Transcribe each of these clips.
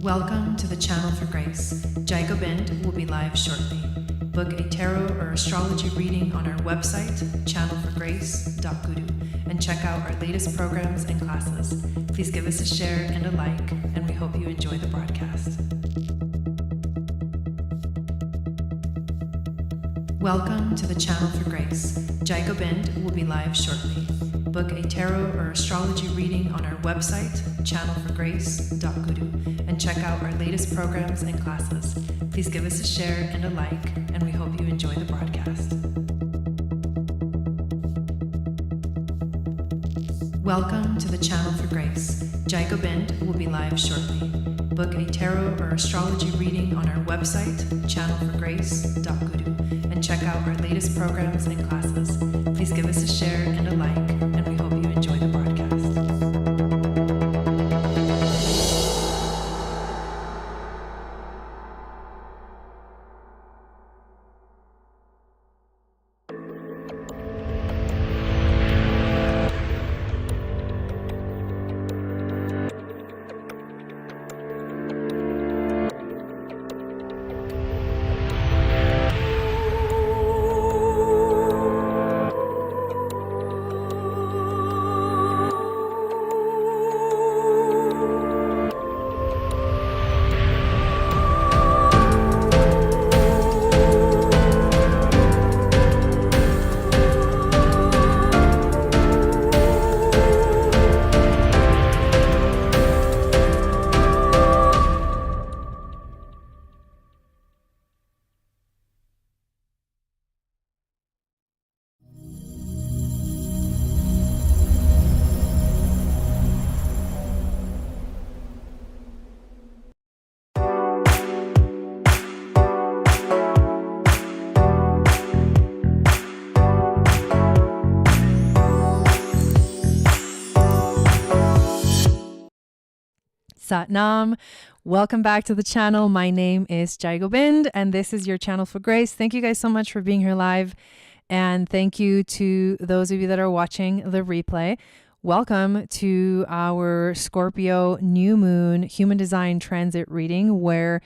Welcome to the Channel for Grace. Gobind will be live shortly. Book a tarot or astrology reading on our website, channelforgrace.guru, and check out our latest programs and classes. Please give us a share and a like, and we hope you enjoy the broadcast. Welcome to the Channel for Grace. Gobind will be live shortly. Book a tarot or astrology reading on our website, channelforgrace.guru, and check out our latest programs and classes. Please give us a share and a like, and we hope you enjoy the broadcast. Welcome to the Channel for Grace. Gobind will be live shortly. Book a tarot or astrology reading on our website, channelforgrace.guru, and check out our latest programs and classes. Please give us a share and a like, and we hope you enjoy the broadcast. Satnam. Welcome back to the channel. My name is Gobind, and this is your Channel for Grace. Thank you guys so much for being here live, and thank you to those of you that are watching the replay. Welcome to our Scorpio New Moon Human Design Transit reading, where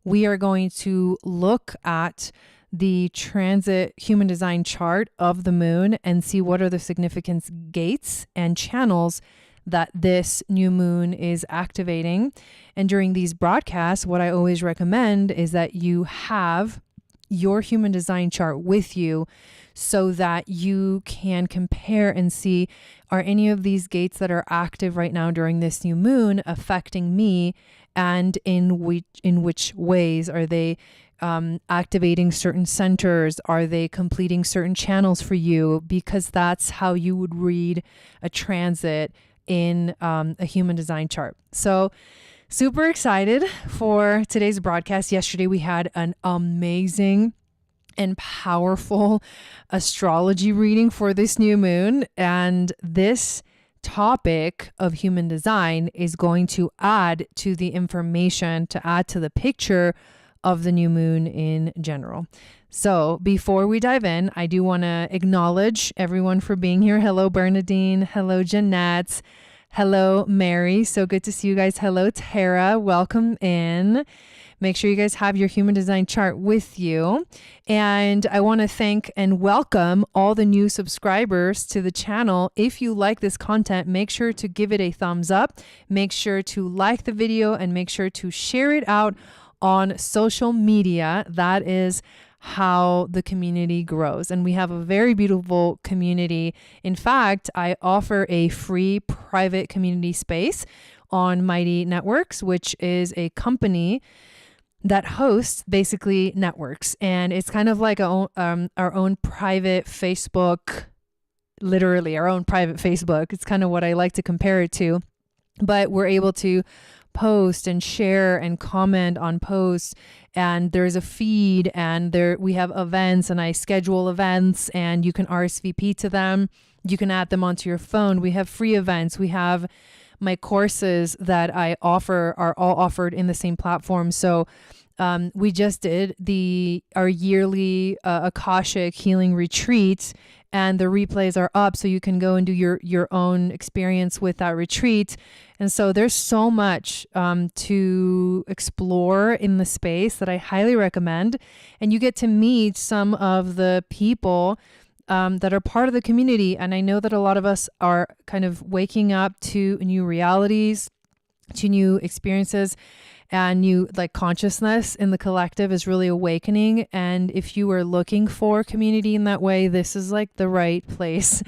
we are going to look at the transit human design chart of the moon and see what are the significance gates and channels that this new moon is activating. And during these broadcasts, what I always recommend is that you have your human design chart with you so that you can compare and see, are any of these gates that are active right now during this new moon affecting me, and in which ways are they activating certain centers? Are they completing certain channels for you? Because that's how you would read a transit in a human design chart. So super excited for today's broadcast. Yesterday we had an amazing and powerful astrology reading for this new moon, and this topic of human design is going to add to the information, to add to the picture of the new moon in general. So before we dive in, I do want to acknowledge everyone for being here. Hello, Bernadine. Hello, Jeanette. Hello, Mary. So good to see you guys. Hello, Tara. Welcome in. Make sure you guys have your human design chart with you. And I want to thank and welcome all the new subscribers to the channel. If you like this content, make sure to give it a thumbs up. Make sure to like the video and make sure to share it out on social media. That is how the community grows. And we have a very beautiful community. In fact, I offer a free private community space on Mighty Networks, which is a company that hosts basically networks. And it's kind of like our own private Facebook, literally our own private Facebook. It's kind of what I like to compare it to. But we're able to post and share and comment on posts, and there's a feed, and there we have events, and I schedule events, and you can RSVP to them. You can add them onto your phone. We have free events. We have my courses that I offer are all offered in the same platform. So we just did our yearly Akashic healing retreat, and the replays are up so you can go and do your own experience with that retreat. And so there's so much to explore in the space that I highly recommend. And you get to meet some of the people that are part of the community. And I know that a lot of us are kind of waking up to new realities, to new experiences, and new like consciousness in the collective is really awakening. And if you are looking for community in that way, this is like the right place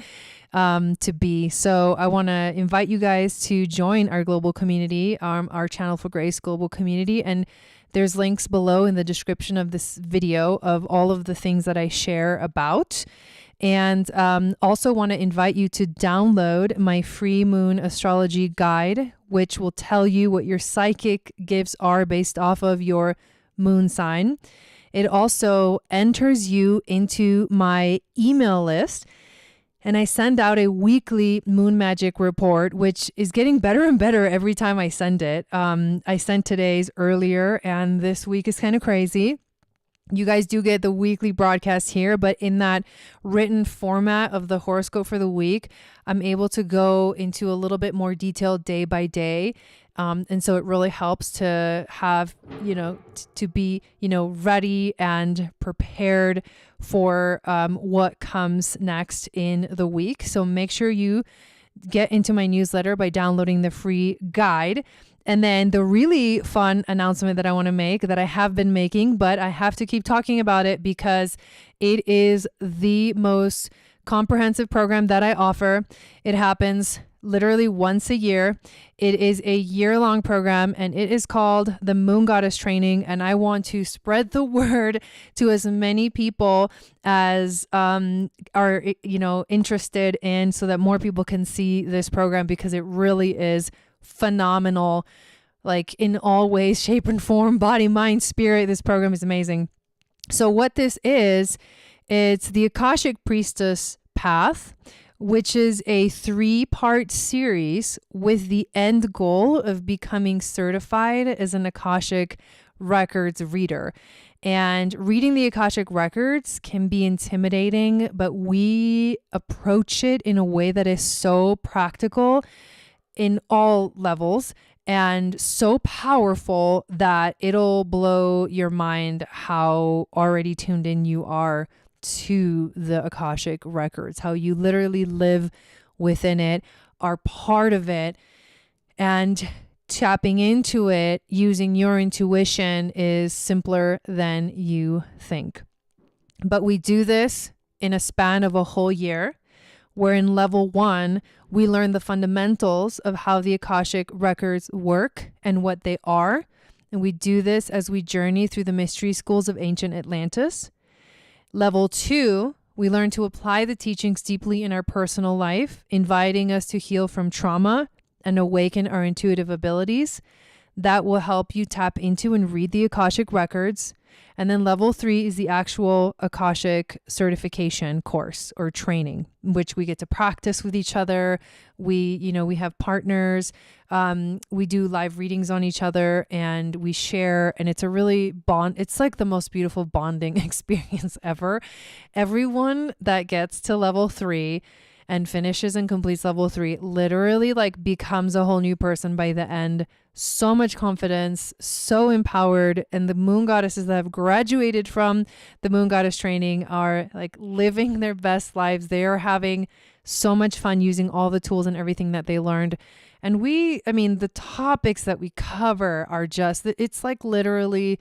to be. So I want to invite you guys to join our global community, our Channel for Grace global community. And there's links below in the description of this video of all of the things that I share about. And also want to invite you to download my free moon astrology guide, which will tell you what your psychic gifts are based off of your moon sign. It also enters you into my email list. And I send out a weekly moon magic report, which is getting better and better every time I send it. I sent today's earlier, and this week is kind of crazy. You guys do get the weekly broadcast here, but in that written format of the horoscope for the week, I'm able to go into a little bit more detail day by day. And so it really helps to have, to be, ready and prepared for what comes next in the week. So make sure you get into my newsletter by downloading the free guide. And then the really fun announcement that I want to make, that I have been making, but I have to keep talking about it because it is the most comprehensive program that I offer. It happens literally once a year. It is a year-long program, and it is called the Moon Goddess Training. And I want to spread the word to as many people as are, interested in, so that more people can see this program, because it really is phenomenal, like in all ways, shape and form, body, mind, spirit. This program is amazing. So what this is, it's the Akashic Priestess Path, which is a 3-part series with the end goal of becoming certified as an Akashic Records reader. And reading the Akashic Records can be intimidating, but we approach it in a way that is so practical in all levels and so powerful that it'll blow your mind how already tuned in you are to the Akashic Records, how you literally live within it, are part of it, and tapping into it using your intuition is simpler than you think. But we do this in a span of a whole year, where in level 1, we learn the fundamentals of how the Akashic Records work and what they are. And we do this as we journey through the mystery schools of ancient Atlantis. Level 2, we learn to apply the teachings deeply in our personal life, inviting us to heal from trauma and awaken our intuitive abilities. That will help you tap into and read the Akashic Records. And then level 3 is the actual Akashic certification course or training, which we get to practice with each other. We have partners. We do live readings on each other, and we share, and it's a really it's like the most beautiful bonding experience ever. Everyone that gets to level 3 and finishes and completes level 3 literally like becomes a whole new person by the end. So much confidence, so empowered. And the moon goddesses that have graduated from the moon goddess training are like living their best lives. They are having so much fun using all the tools and everything that they learned. And the topics that we cover are just, it's like literally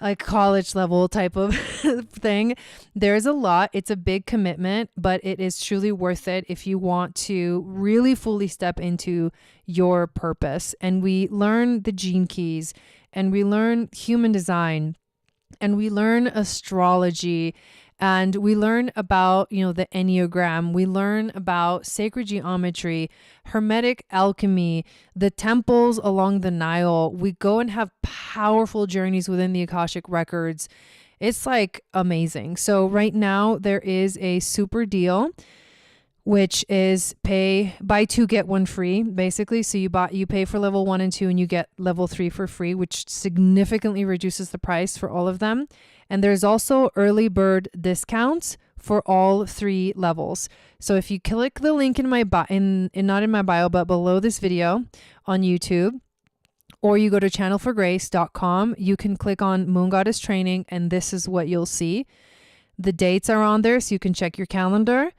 like college level type of thing. There's a lot. It's a big commitment, but it is truly worth it if you want to really fully step into your purpose. And we learn the gene keys, and we learn human design, and we learn astrology, and we learn about, the Enneagram. We learn about sacred geometry, Hermetic alchemy, the temples along the Nile. We go and have powerful journeys within the Akashic Records. It's like amazing. So right now there is a super deal, which is buy 2, get 1 free, basically. So you pay for level 1 and 2, and you get level 3 for free, which significantly reduces the price for all of them. And there's also early bird discounts for all 3 levels. So if you click the link in my not in my bio, but below this video on YouTube, or you go to channelforgrace.com, you can click on Moon Goddess Training, and this is what you'll see. The dates are on there, so you can check your calendar.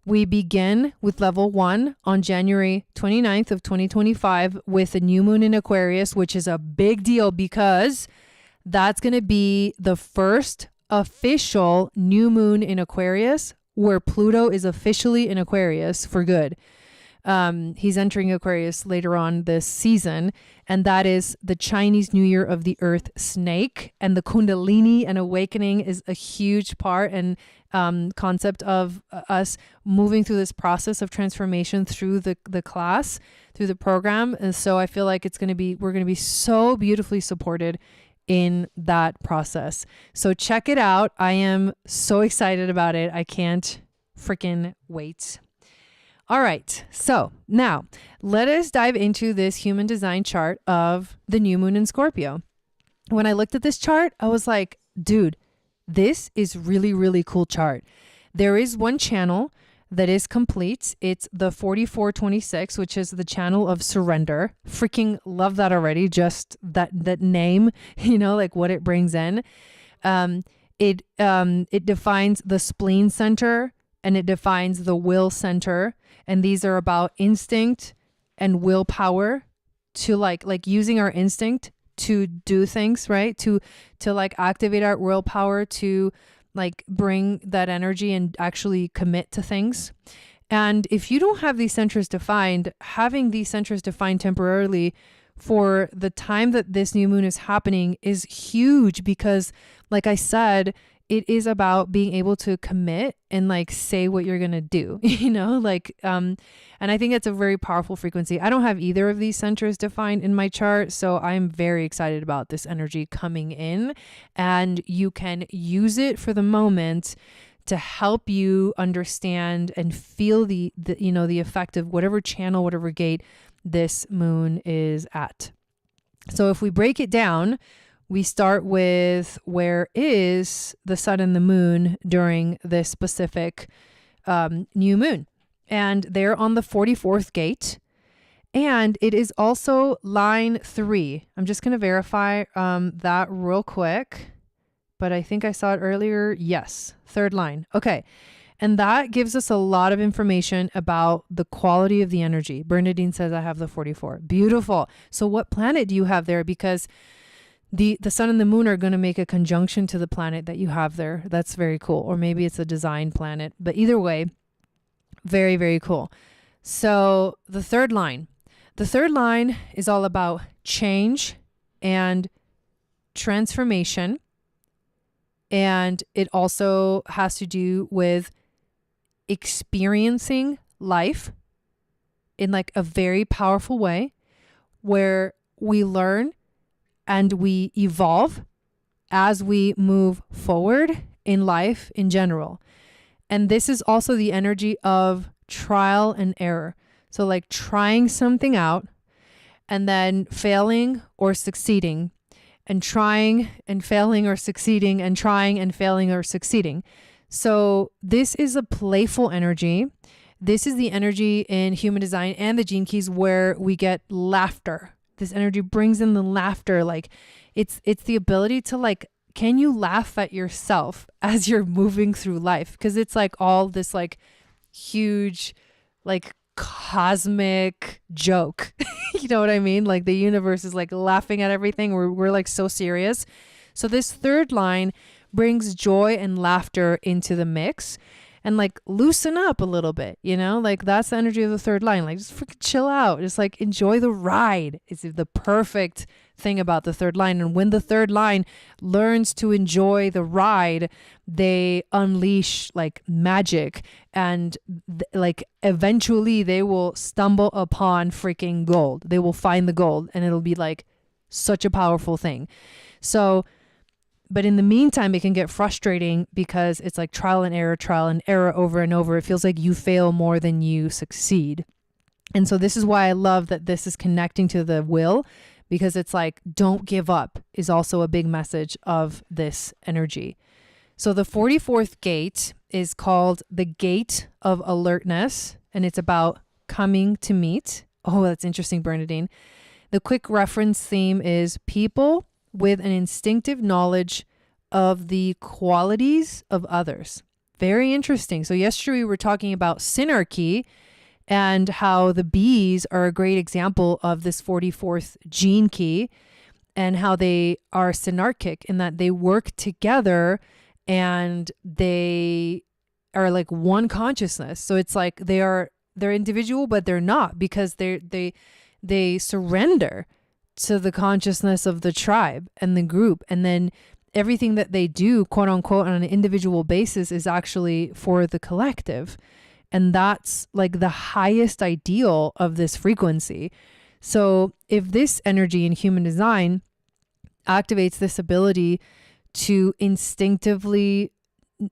We begin with level 1 on January 29th of 2025 with a new moon in Aquarius, which is a big deal because that's going to be the first official new moon in Aquarius where Pluto is officially in Aquarius for good. He's entering Aquarius later on this season, and that is the Chinese New Year of the Earth Snake, and the Kundalini and awakening is a huge part and concept of us moving through this process of transformation through the class, through the program. And so I feel like we're going to be so beautifully supported in that process. So check it out. I am so excited about it. I can't freaking wait. All right. So now let us dive into this human design chart of the new moon in Scorpio. When I looked at this chart, I was like, dude, this is really, really cool chart. There is one channel that is complete. It's the 4426, which is the channel of surrender. Freaking love that already. Just that name, like what it brings in. It defines the spleen center and it defines the will center. And these are about instinct and willpower to like using our instinct to do things, right? To like activate our willpower to like bring that energy and actually commit to things. And if you don't have these centers defined, having these centers defined temporarily for the time that this new moon is happening is huge because, like I said, it is about being able to commit and like say what you're going to do, and I think it's a very powerful frequency. I don't have either of these centers defined in my chart, so I'm very excited about this energy coming in, and you can use it for the moment to help you understand and feel the effect of whatever channel, whatever gate this moon is at. So if we break it down, we start with where is the sun and the moon during this specific new moon. And they're on the 44th gate. And it is also line 3. I'm just going to verify that real quick. But I think I saw it earlier. Yes, 3rd line. Okay. And that gives us a lot of information about the quality of the energy. Bernadine says I have the 44. Beautiful. So what planet do you have there? Because the sun and the moon are going to make a conjunction to the planet that you have there. That's very cool. Or maybe it's a design planet. But either way, very, very cool. So the 3rd line. The 3rd line is all about change and transformation. And it also has to do with experiencing life in like a very powerful way where we learn and we evolve as we move forward in life in general. And this is also the energy of trial and error. So like trying something out and then failing or succeeding, and trying and failing or succeeding, and trying and failing or succeeding. So this is a playful energy. This is the energy in human design and the gene keys where we get laughter. This energy brings in the laughter. Like it's the ability to like, can you laugh at yourself as you're moving through life? Because it's like all this like huge, like cosmic joke. You know what I mean? Like the universe is like laughing at everything. We're like so serious. So this 3rd line brings joy and laughter into the mix and like loosen up a little bit, like that's the energy of the 3rd line. Like just freaking chill out. Just like enjoy the ride. It's the perfect thing about the 3rd line. And when the 3rd line learns to enjoy the ride, they unleash like magic and like eventually they will stumble upon freaking gold. They will find the gold and it'll be like such a powerful thing. So, but in the meantime, it can get frustrating because it's like trial and error over and over. It feels like you fail more than you succeed. And so this is why I love that this is connecting to the will, because it's like, don't give up is also a big message of this energy. So the 44th gate is called the Gate of Alertness, and it's about coming to meet. Oh, that's interesting, Bernadine. The quick reference theme is people with an instinctive knowledge of the qualities of others. Very interesting. So yesterday we were talking about synarchy and how the bees are a great example of this 44th gene key, and how they are synarchic in that they work together and they are like one consciousness. So it's like they're individual, but they're not, because they surrender to the consciousness of the tribe and the group. And then everything that they do, quote unquote, on an individual basis is actually for the collective. And that's like the highest ideal of this frequency. So if this energy in human design activates this ability to instinctively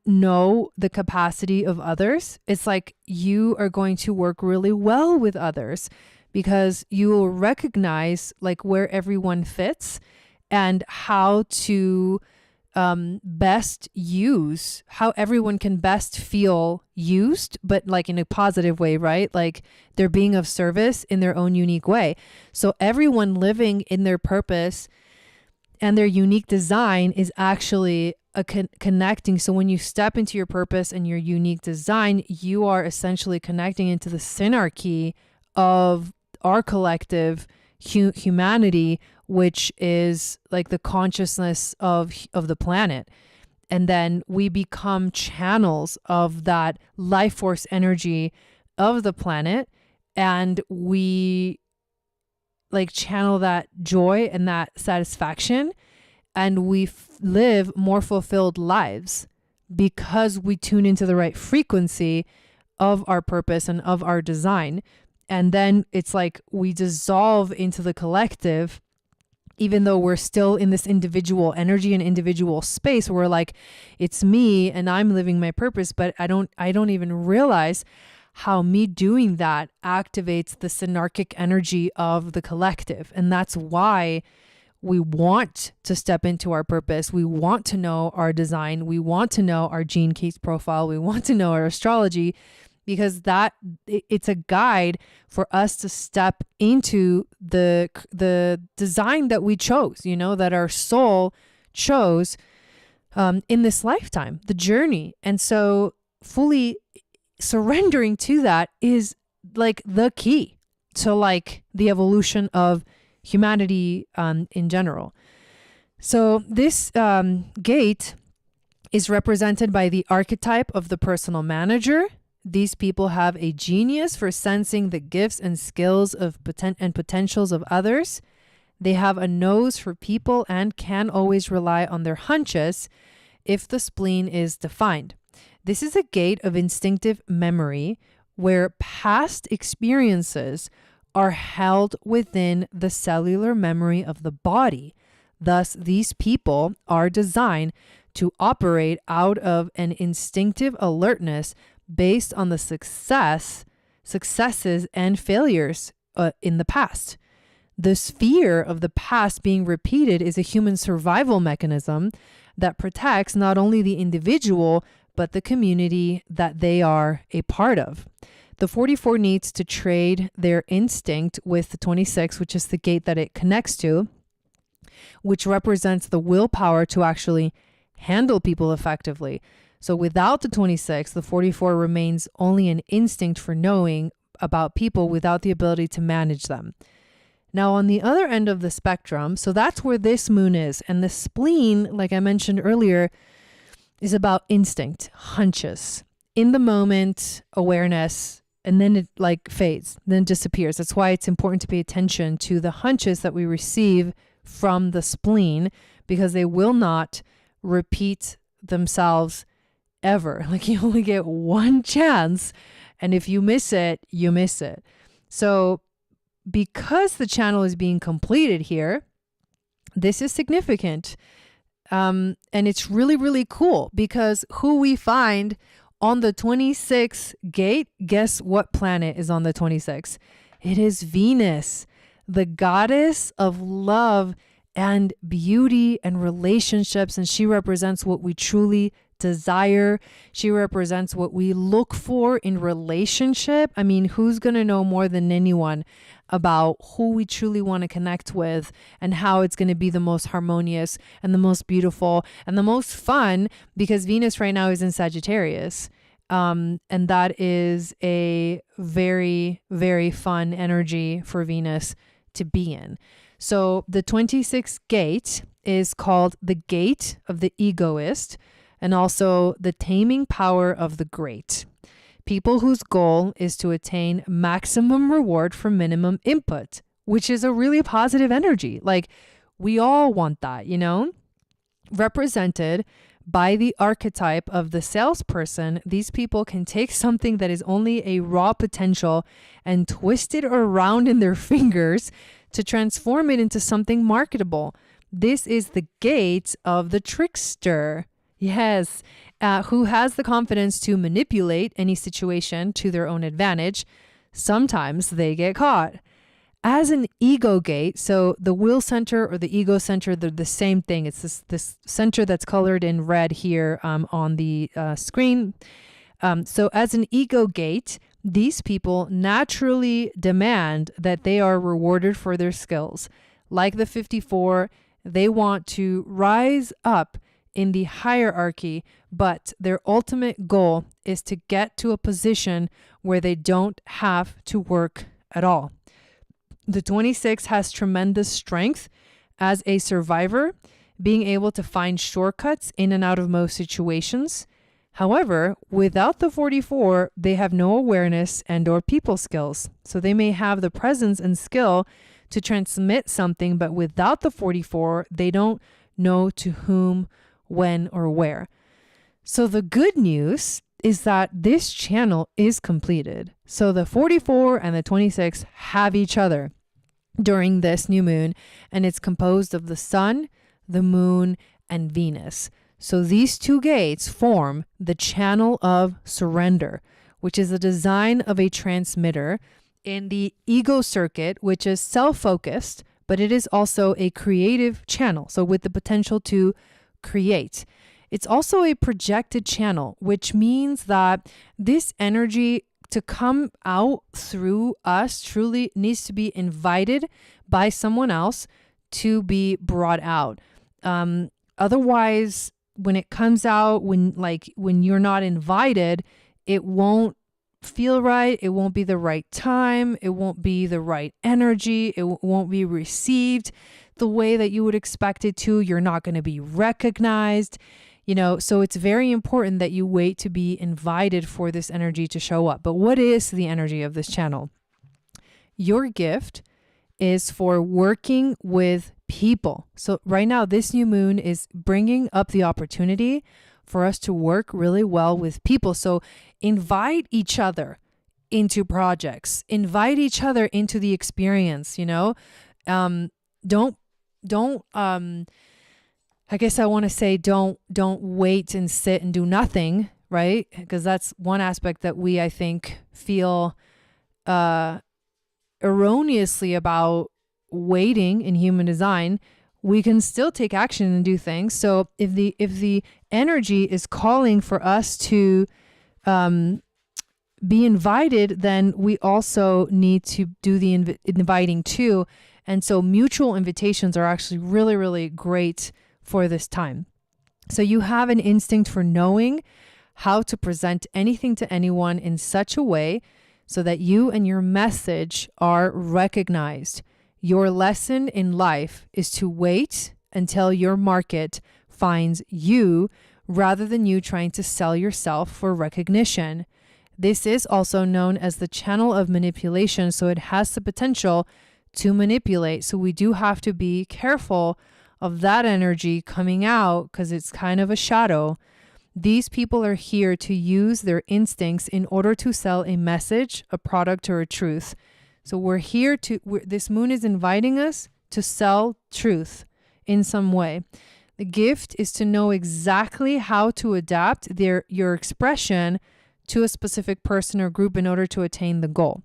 know the capacity of others, it's like you are going to work really well with others, because you will recognize like where everyone fits and how to best use, how everyone can best feel used, but like in a positive way, right? Like they're being of service in their own unique way. So everyone living in their purpose and their unique design is actually a connecting. So when you step into your purpose and your unique design, you are essentially connecting into the synarchy of our collective humanity, which is like the consciousness of the planet. And then we become channels of that life force energy of the planet, and we like channel that joy and that satisfaction, and we live more fulfilled lives because we tune into the right frequency of our purpose and of our design. And then it's like we dissolve into the collective, even though we're still in this individual energy and individual space where we're like, it's me and I'm living my purpose, but I don't even realize how me doing that activates the synarchic energy of the collective. And that's why we want to step into our purpose. We want to know our design. We want to know our gene keys profile. We want to know our astrology, because it's a guide for us to step into the design that we chose, that our soul chose in this lifetime, the journey. And so fully surrendering to that is like the key to like the evolution of humanity in general. So this gate is represented by the archetype of the personal manager. These people have a genius for sensing the gifts and skills of potentials of others. They have a nose for people and can always rely on their hunches if the spleen is defined. This is a gate of instinctive memory where past experiences are held within the cellular memory of the body. Thus, these people are designed to operate out of an instinctive alertness based on the successes and failures in the past. The sphere of the past being repeated is a human survival mechanism that protects not only the individual, but the community that they are a part of. The 44 needs to trade their instinct with the 26, which is the gate that it connects to, which represents the willpower to actually handle people effectively. So without the 26, the 44 remains only an instinct for knowing about people without the ability to manage them. Now, on the other end of the spectrum, so that's where this moon is. And the spleen, like I mentioned earlier, is about instinct, hunches, in the moment, awareness, and then it like fades, then disappears. That's why it's important to pay attention to the hunches that we receive from the spleen, because they will not repeat themselves ever. Like you only get one chance, and if you miss it, you miss it. So because the channel is being completed here, this is significant. And it's really, really cool, because who we find on the 26th gate, guess what planet is on the 26th? It is Venus, the goddess of love and beauty and relationships. And she represents what we truly desire. She represents what we look for in relationship. I mean, who's going to know more than anyone about who we truly want to connect with and how it's going to be the most harmonious and the most beautiful and the most fun, because Venus right now is in Sagittarius. And that is a very, very fun energy for Venus to be in. So the 26th gate is called the gate of the egoist, and also the taming power of the great. People whose goal is to attain maximum reward for minimum input, which is a really positive energy. Like, we all want that, you know? Represented by the archetype of the salesperson, these people can take something that is only a raw potential and twist it around in their fingers to transform it into something marketable. This is the gate of the trickster. Yes, who has the confidence to manipulate any situation to their own advantage. Sometimes they get caught. As an ego gate, so the will center or the ego center, they're the same thing. It's this center that's colored in red here on the screen. So as an ego gate, these people naturally demand that they are rewarded for their skills. Like the 54, they want to rise up in the hierarchy, but their ultimate goal is to get to a position where they don't have to work at all. The 26 has tremendous strength as a survivor, being able to find shortcuts in and out of most situations. However, without the 44, they have no awareness and or people skills. So they may have the presence and skill to transmit something, but without the 44, they don't know to whom, when, or where. So the good news is that this channel is completed. So the 44 and the 26 have each other during this new moon, and it's composed of the sun, the moon, and Venus. So these two gates form the channel of surrender, which is the design of a transmitter in the ego circuit, which is self-focused, but it is also a creative channel. So with the potential to create. It's also a projected channel, which means that this energy to come out through us truly needs to be invited by someone else to be brought out. Otherwise, when it comes out, when you're not invited, it won't feel right. It won't be the right time. It won't be the right energy. It won't be received the way that you would expect it to. You're not going to be recognized, so it's very important that you wait to be invited for this energy to show up. But what is the energy of this channel? Your gift is for working with people. So right now, this new moon is bringing up the opportunity for us to work really well with people. So invite each other into projects, invite each other into the experience, I guess I want to say don't wait and sit and do nothing, right? Because that's one aspect that we, I think, feel erroneously about waiting in human design. We can still take action and do things. So if the energy is calling for us to be invited, then we also need to do the inviting too. And so mutual invitations are actually really, really great for this time. So you have an instinct for knowing how to present anything to anyone in such a way so that you and your message are recognized. Your lesson in life is to wait until your market finds you rather than you trying to sell yourself for recognition. This is also known as the channel of manipulation, so it has the potential to manipulate. So we do have to be careful of that energy coming out because it's kind of a shadow. These people are here to use their instincts in order to sell a message, a product, or a truth. So we're here this moon is inviting us to sell truth in some way. The gift is to know exactly how to adapt your expression to a specific person or group in order to attain the goal.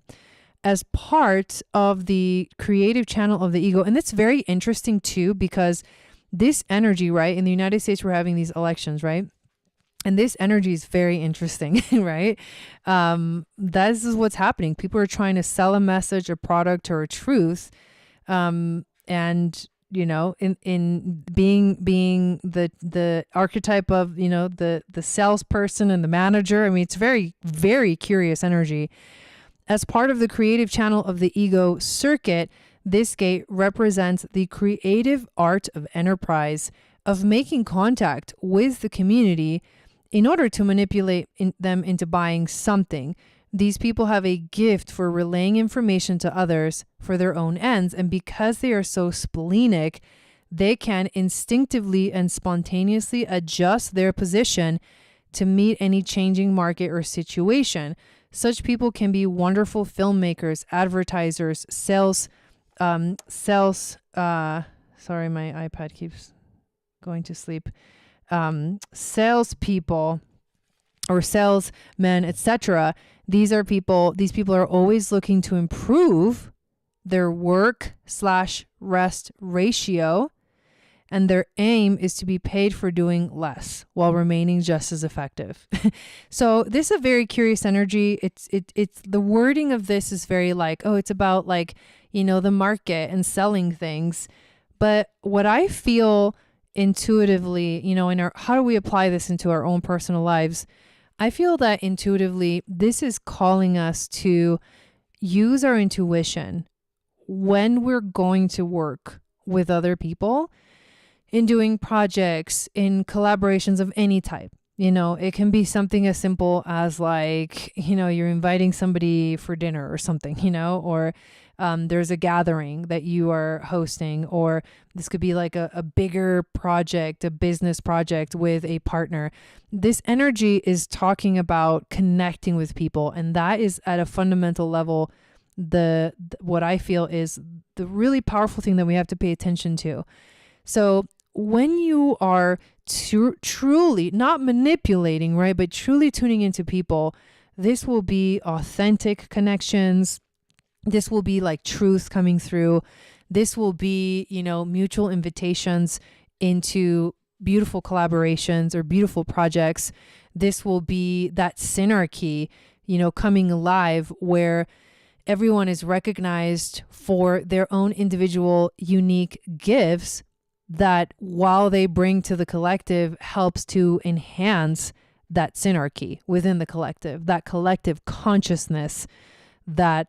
As part of the creative channel of the ego. And it's very interesting too, because this energy, right? In the United States, we're having these elections, right? And this energy is very interesting, right? This is what's happening. People are trying to sell a message, a product, or a truth. And in being the archetype of, the salesperson and the manager. I mean, it's very, very curious energy. As part of the creative channel of the ego circuit, this gate represents the creative art of enterprise, of making contact with the community in order to manipulate them into buying something. These people have a gift for relaying information to others for their own ends. And because they are so splenic, they can instinctively and spontaneously adjust their position to meet any changing market or situation. Such people can be wonderful filmmakers, advertisers, sorry, my iPad keeps going to sleep. Salespeople or salesmen, etc. These people are always looking to improve their work/rest ratio, and their aim is to be paid for doing less while remaining just as effective. So this is a very curious energy. It's the wording of this is very like, oh, it's about like, the market and selling things. But what I feel intuitively, how do we apply this into our own personal lives? I feel that intuitively, this is calling us to use our intuition when we're going to work with other people in doing projects, in collaborations of any type. It can be something as simple as like, you're inviting somebody for dinner or something, or there's a gathering that you are hosting, or this could be like a bigger project, a business project with a partner. This energy is talking about connecting with people. And that is at a fundamental level, what I feel is the really powerful thing that we have to pay attention to. So when you are truly not manipulating, right, but truly tuning into people, this will be authentic connections. This will be like truth coming through. This will be, mutual invitations into beautiful collaborations or beautiful projects. This will be that synarchy, coming alive where everyone is recognized for their own individual unique gifts that, while they bring to the collective, helps to enhance that synarchy within the collective, that collective consciousness that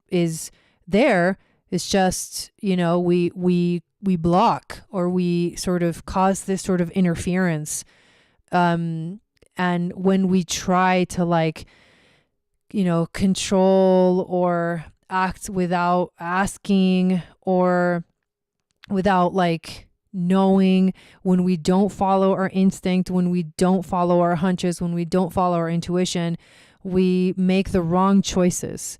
is there. It's just, we block, or we sort of cause this sort of interference. And when we try to control or act without asking, or without knowing, when we don't follow our instinct, when we don't follow our hunches, when we don't follow our intuition, we make the wrong choices.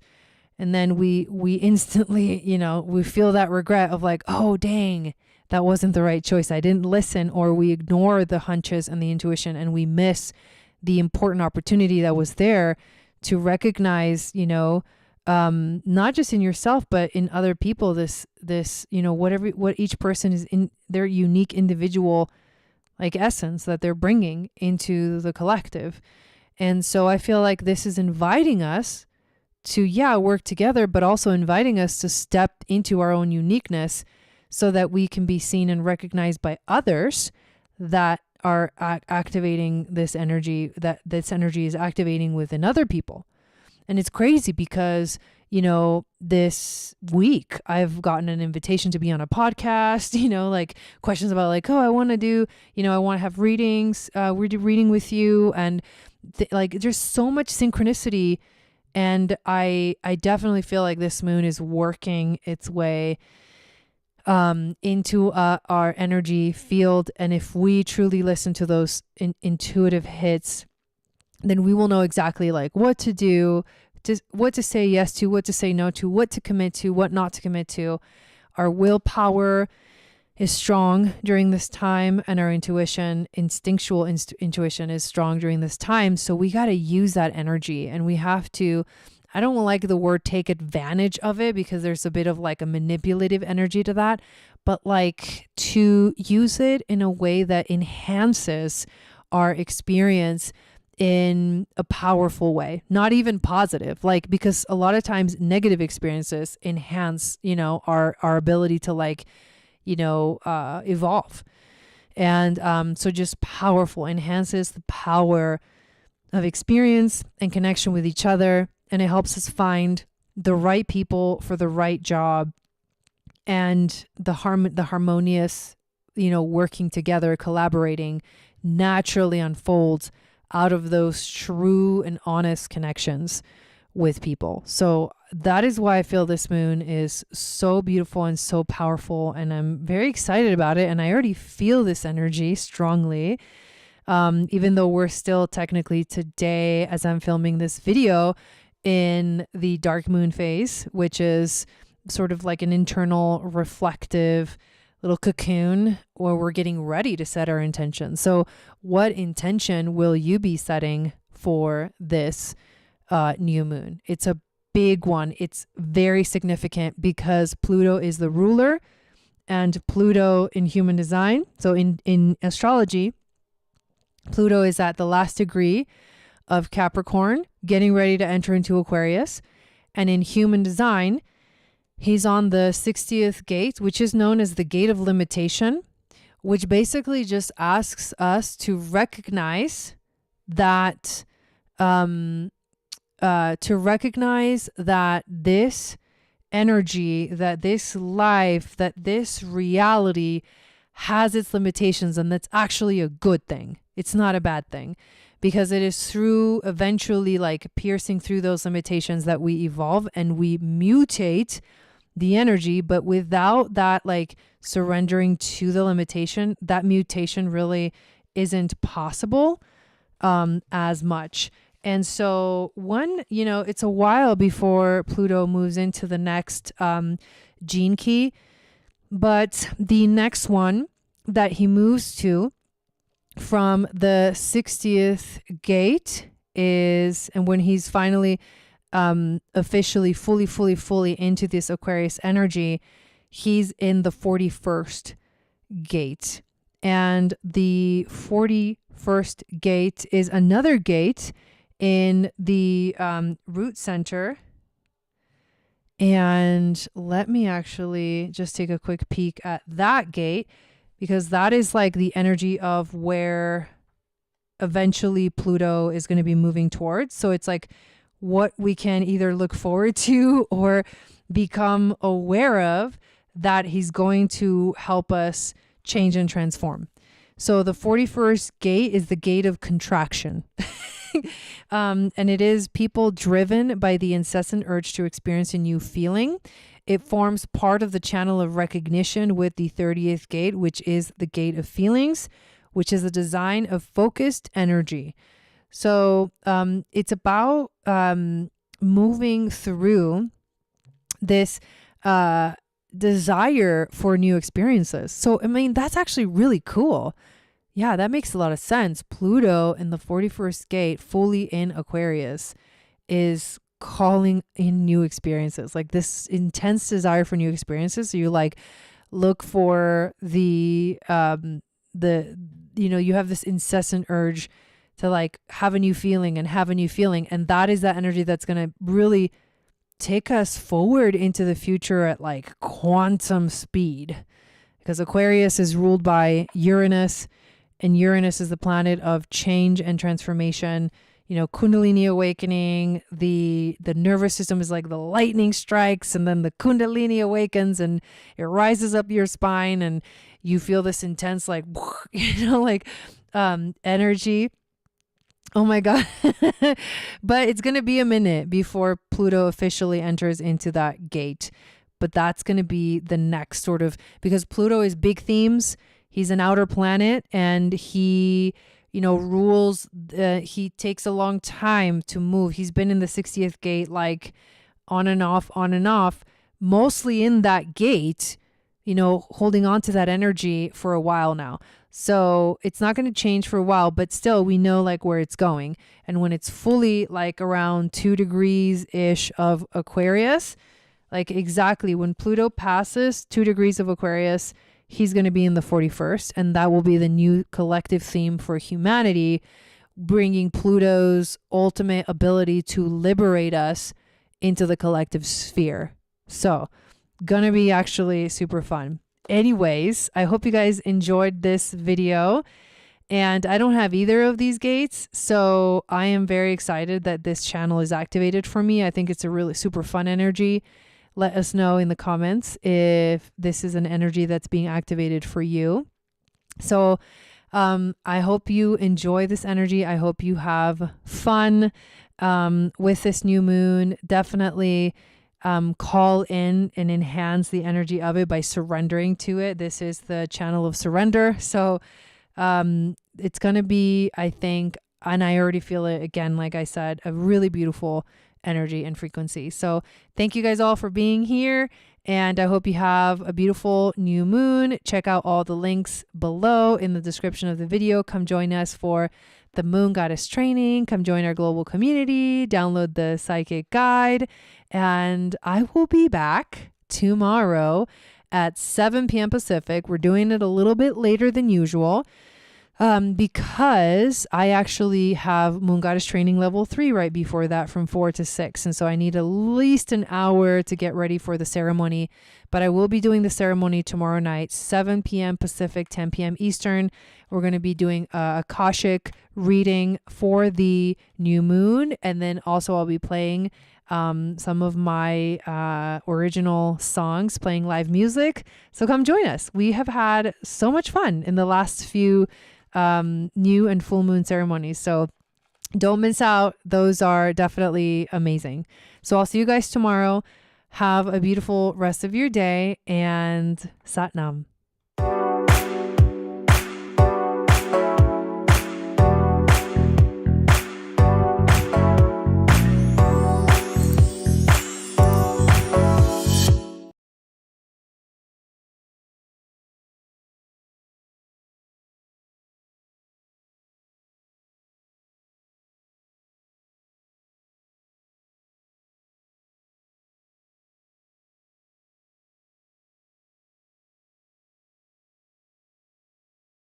And then we instantly, we feel that regret of like, oh, dang, that wasn't the right choice. I didn't listen. Or we ignore the hunches and the intuition, and we miss the important opportunity that was there to recognize, not just in yourself, but in other people, this, what each person is in their unique individual essence that they're bringing into the collective. And so I feel like this is inviting us to, work together, but also inviting us to step into our own uniqueness so that we can be seen and recognized by others that are activating this energy, that this energy is activating within other people. And it's crazy because, this week I've gotten an invitation to be on a podcast, questions about oh, I want to do, I want to have readings, we're reading with you. And there's so much synchronicity. And I definitely feel like this moon is working its way into our energy field. And if we truly listen to those intuitive hits, then we will know exactly what to do, what to say yes to, what to say no to, what to commit to, what not to commit to. Our willpower is strong during this time, and our instinctual intuition is strong during this time. So we got to use that energy, and we have to, I don't like the word take advantage of it, because there's a bit of a manipulative energy to that, but to use it in a way that enhances our experience in a powerful way, not even positive, like, because a lot of times negative experiences enhance, our ability to evolve. And so just powerful, enhances the power of experience and connection with each other. And it helps us find the right people for the right job, and the harmonious, working together, collaborating naturally unfolds out of those true and honest connections with people. So that is why I feel this moon is so beautiful and so powerful, and I'm very excited about it. And I already feel this energy strongly, even though we're still technically today, as I'm filming this video, in the dark moon phase, which is sort of like an internal reflective little cocoon where we're getting ready to set our intention. So what intention will you be setting for this new moon? It's a big one. It's very significant because Pluto is the ruler, and Pluto in human design. So in astrology, Pluto is at the last degree of Capricorn, getting ready to enter into Aquarius. And in human design, he's on the 60th gate, which is known as the gate of limitation, which basically just asks us to recognize that, this energy, that this life, that this reality has its limitations, and that's actually a good thing. It's not a bad thing, because it is through eventually piercing through those limitations that we evolve and we mutate the energy. But without that surrendering to the limitation, that mutation really isn't possible as much. And so it's a while before Pluto moves into the next gene key, but the next one that he moves to from the 60th gate is, and when he's finally officially fully into this Aquarius energy, he's in the 41st gate. And the 41st gate is another gate in the root center. And let me actually just take a quick peek at that gate, because that is the energy of where eventually Pluto is going to be moving towards. So it's what we can either look forward to or become aware of, that he's going to help us change and transform. So the 41st gate is the gate of contraction. And it is people driven by the incessant urge to experience a new feeling. It forms part of the channel of recognition with the 30th gate, which is the gate of feelings, which is the design of focused energy. So it's about moving through this desire for new experiences. So, that's actually really cool. Yeah, that makes a lot of sense. Pluto in the 41st gate, fully in Aquarius, is calling in new experiences, this intense desire for new experiences. So you look for you have this incessant urge to have a new feeling and have a new feeling. And that is that energy that's going to really take us forward into the future at quantum speed, because Aquarius is ruled by Uranus, and Uranus is the planet of change and transformation. Kundalini awakening, the nervous system is like the lightning strikes, and then the Kundalini awakens and it rises up your spine, and you feel this intense energy. Oh my God. But it's going to be a minute before Pluto officially enters into that gate. But that's going to be the next sort of, because Pluto is big themes. He's an outer planet, and he, rules, he takes a long time to move. He's been in the 60th gate, on and off, mostly in that gate, holding on to that energy for a while now. So it's not going to change for a while, but still we know where it's going. And when it's fully around 2 degrees ish of Aquarius, exactly when Pluto passes 2 degrees of Aquarius, he's going to be in the 41st, and that will be the new collective theme for humanity, bringing Pluto's ultimate ability to liberate us into the collective sphere. So gonna be actually super fun. Anyways, I hope you guys enjoyed this video, and I don't have either of these gates, so I am very excited that this channel is activated for me. I think it's a really super fun energy. Let us know in the comments if this is an energy that's being activated for you. So I hope you enjoy this energy. I hope you have fun with this new moon. Definitely call in and enhance the energy of it by surrendering to it. This is the channel of surrender. So it's going to be, I think, and I already feel it again, like I said, a really beautiful energy and frequency. So thank you guys all for being here, and I hope you have a beautiful new moon. Check out all the links below in the description of the video. Come join us for the Moon Goddess training. Come join our global community. Download the psychic guide, and I will be back tomorrow at 7 p.m. Pacific. We're doing it a little bit later than usual because I actually have Moon Goddess training level 3 right before that from 4 to 6. And so I need at least an hour to get ready for the ceremony. But I will be doing the ceremony tomorrow night, 7 p.m. Pacific, 10 p.m. Eastern. We're going to be doing a Akashic reading for the new moon. And then also I'll be playing some of my original songs, playing live music. So come join us. We have had so much fun in the last few new and full moon ceremonies. So don't miss out. Those are definitely amazing. So I'll see you guys tomorrow. Have a beautiful rest of your day, and Sat Nam.